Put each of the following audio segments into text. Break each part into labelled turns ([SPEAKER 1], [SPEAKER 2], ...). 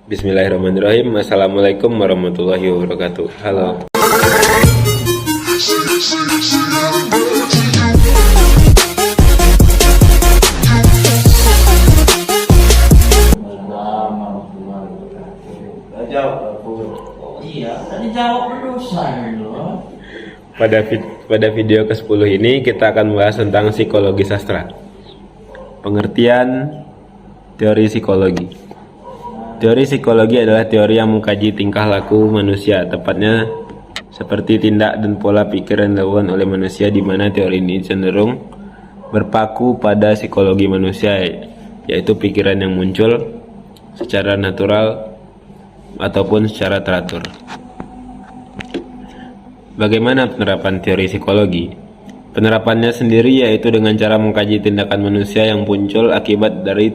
[SPEAKER 1] Bismillahirrahmanirrahim. Assalamualaikum warahmatullahi wabarakatuh. Halo.
[SPEAKER 2] Iya, tadi jawab perusahaan loh.
[SPEAKER 1] Pada video ke-10 ini kita akan membahas tentang psikologi sastra. Pengertian teori psikologi. Teori psikologi adalah teori yang mengkaji tingkah laku manusia, tepatnya seperti tindak dan pola pikir yang dilakukan oleh manusia, di mana teori ini cenderung berpaku pada psikologi manusia, yaitu pikiran yang muncul secara natural ataupun secara teratur. Bagaimana penerapan teori psikologi? Penerapannya sendiri yaitu dengan cara mengkaji tindakan manusia yang muncul akibat dari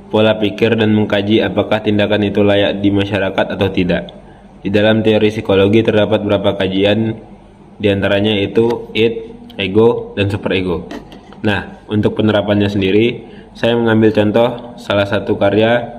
[SPEAKER 1] pola pikir dan mengkaji apakah tindakan itu layak di masyarakat atau tidak. Di dalam teori psikologi terdapat beberapa kajian, diantaranya itu id, ego, dan superego. Nah, untuk penerapannya sendiri, saya mengambil contoh salah satu karya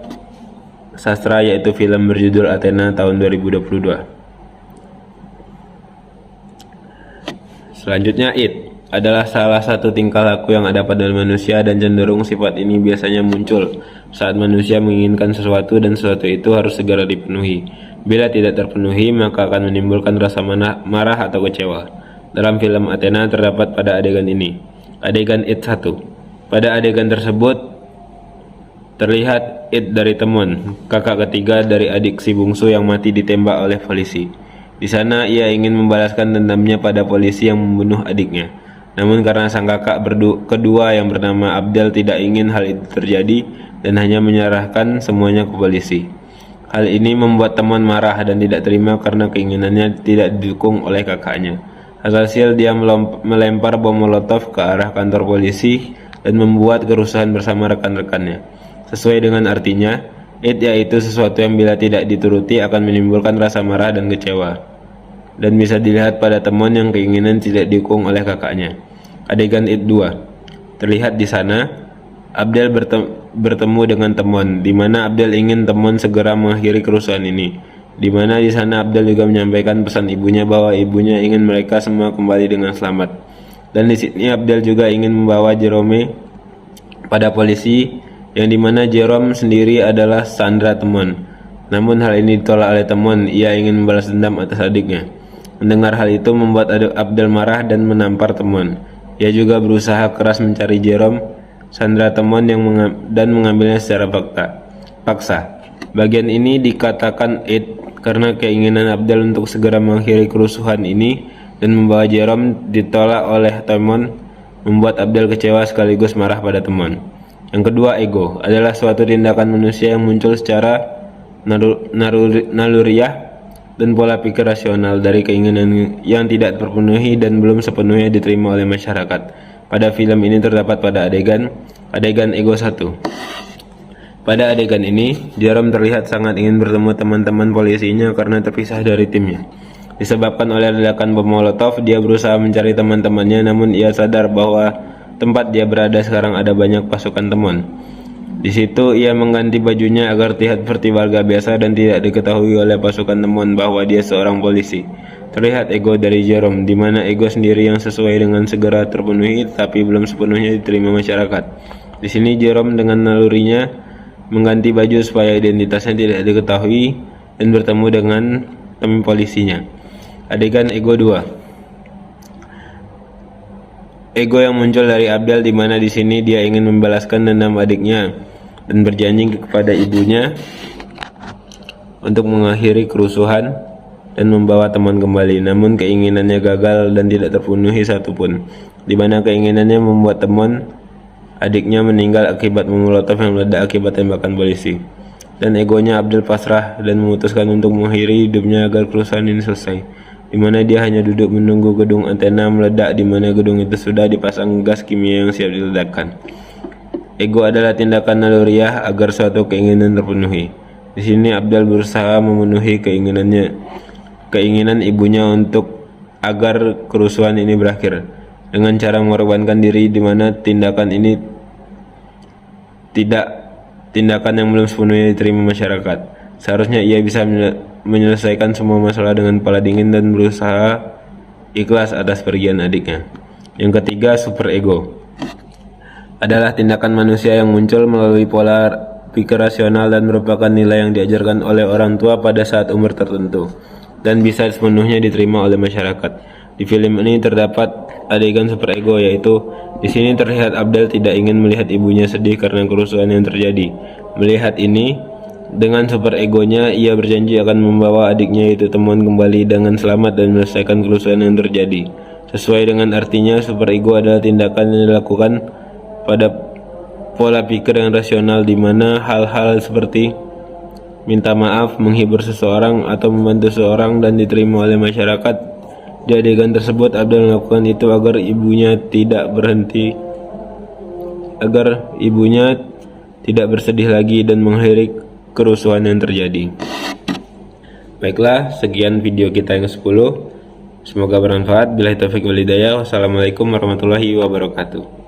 [SPEAKER 1] sastra yaitu film berjudul Athena tahun 2022. Selanjutnya, id adalah salah satu tingkah laku yang ada pada manusia, dan cenderung sifat ini biasanya muncul saat manusia menginginkan sesuatu dan sesuatu itu harus segera dipenuhi. Bila tidak terpenuhi, maka akan menimbulkan rasa marah atau kecewa. Dalam film Athena terdapat pada adegan ini, adegan id 1. Pada adegan tersebut terlihat id dari teman, kakak ketiga dari adik si bungsu yang mati ditembak oleh polisi. Di sana ia ingin membalaskan dendamnya pada polisi yang membunuh adiknya. Namun karena sang kakak kedua yang bernama Abdel tidak ingin hal itu terjadi dan hanya menyerahkan semuanya ke polisi. Hal ini membuat teman marah dan tidak terima karena keinginannya tidak didukung oleh kakaknya. Alhasil dia melempar bom molotov ke arah kantor polisi dan membuat kerusuhan bersama rekan-rekannya. Sesuai dengan artinya, id yaitu sesuatu yang bila tidak dituruti akan menimbulkan rasa marah dan kecewa, dan bisa dilihat pada teman yang keinginan tidak didukung oleh kakaknya. Adegan id 2. Terlihat di sana Abdel bertemu dengan teman, di mana Abdel ingin teman segera mengakhiri kerusuhan ini. Di mana di sana Abdel juga menyampaikan pesan ibunya bahwa ibunya ingin mereka semua kembali dengan selamat. Dan di sini Abdel juga ingin membawa Jerome pada polisi, yang dimana Jerome sendiri adalah Sandra teman. Namun hal ini ditolak oleh teman, ia ingin membalas dendam atas adiknya. Mendengar hal itu membuat Abdel marah dan menampar teman. Ia juga berusaha keras mencari Jerome, Sandra teman, dan mengambilnya secara paksa. Bagian ini dikatakan id karena keinginan Abdel untuk segera mengakhiri kerusuhan ini dan membawa Jerome ditolak oleh teman, membuat Abdel kecewa sekaligus marah pada teman. Yang kedua, ego adalah suatu tindakan manusia yang muncul secara naluriah dan pola pikir rasional dari keinginan yang tidak terpenuhi dan belum sepenuhnya diterima oleh masyarakat. Pada film ini terdapat pada adegan ego 1. Pada adegan ini, Jerome terlihat sangat ingin bertemu teman-teman polisinya karena terpisah dari timnya. Disebabkan oleh ledakan bom molotov, dia berusaha mencari teman-temannya, namun ia sadar bahwa tempat dia berada sekarang ada banyak pasukan teman. Di situ ia mengganti bajunya agar terlihat seperti warga biasa dan tidak diketahui oleh pasukan teman bahwa dia seorang polisi. Terlihat ego dari Jerome, di mana ego sendiri yang sesuai dengan segera terpenuhi tapi belum sepenuhnya diterima masyarakat. Di sini Jerome dengan nalurinya mengganti baju supaya identitasnya tidak diketahui dan bertemu dengan teman polisinya. Adegan ego 2. Ego yang muncul dari Abdel, di mana di sini dia ingin membalaskan dendam adiknya dan berjanji kepada ibunya untuk mengakhiri kerusuhan dan membawa teman kembali. Namun keinginannya gagal dan tidak terpenuhi satupun, di mana keinginannya membuat teman adiknya meninggal akibat bom molotov yang meledak akibat tembakan polisi. Dan egonya Abdel pasrah dan memutuskan untuk mengakhiri hidupnya agar kerusuhan ini selesai, di mana dia hanya duduk menunggu gedung Athena meledak, di mana gedung itu sudah dipasang gas kimia yang siap diledakkan. Ego adalah tindakan naluriah agar suatu keinginan terpenuhi. Di sini Abdel berusaha memenuhi keinginan ibunya agar kerusuhan ini berakhir dengan cara mengorbankan diri, di mana tindakan ini tindakan yang belum sepenuhnya diterima masyarakat. Seharusnya ia bisa menyelesaikan semua masalah dengan kepala dingin dan berusaha ikhlas atas pergian adiknya. Yang ketiga, superego adalah tindakan manusia yang muncul melalui pola pikir rasional dan merupakan nilai yang diajarkan oleh orang tua pada saat umur tertentu dan bisa sepenuhnya diterima oleh masyarakat. Di film ini terdapat adegan superego, yaitu di sini terlihat Abdel tidak ingin melihat ibunya sedih karena kerusuhan yang terjadi. Melihat ini, dengan superegonya ia berjanji akan membawa adiknya yaitu temuan kembali dengan selamat dan menyelesaikan kerusuhan yang terjadi. Sesuai dengan artinya, superego adalah tindakan yang dilakukan pada pola pikir yang rasional, di mana hal-hal seperti minta maaf, menghibur seseorang, atau membantu seseorang dan diterima oleh masyarakat. Di adegan tersebut, Abdel melakukan itu agar ibunya tidak bersedih lagi dan mengakhiri kerusuhan yang terjadi. Baiklah, sekian video kita yang 10. Semoga bermanfaat. Billahi taufiq wal hidayah. Wassalamualaikum warahmatullahi wabarakatuh.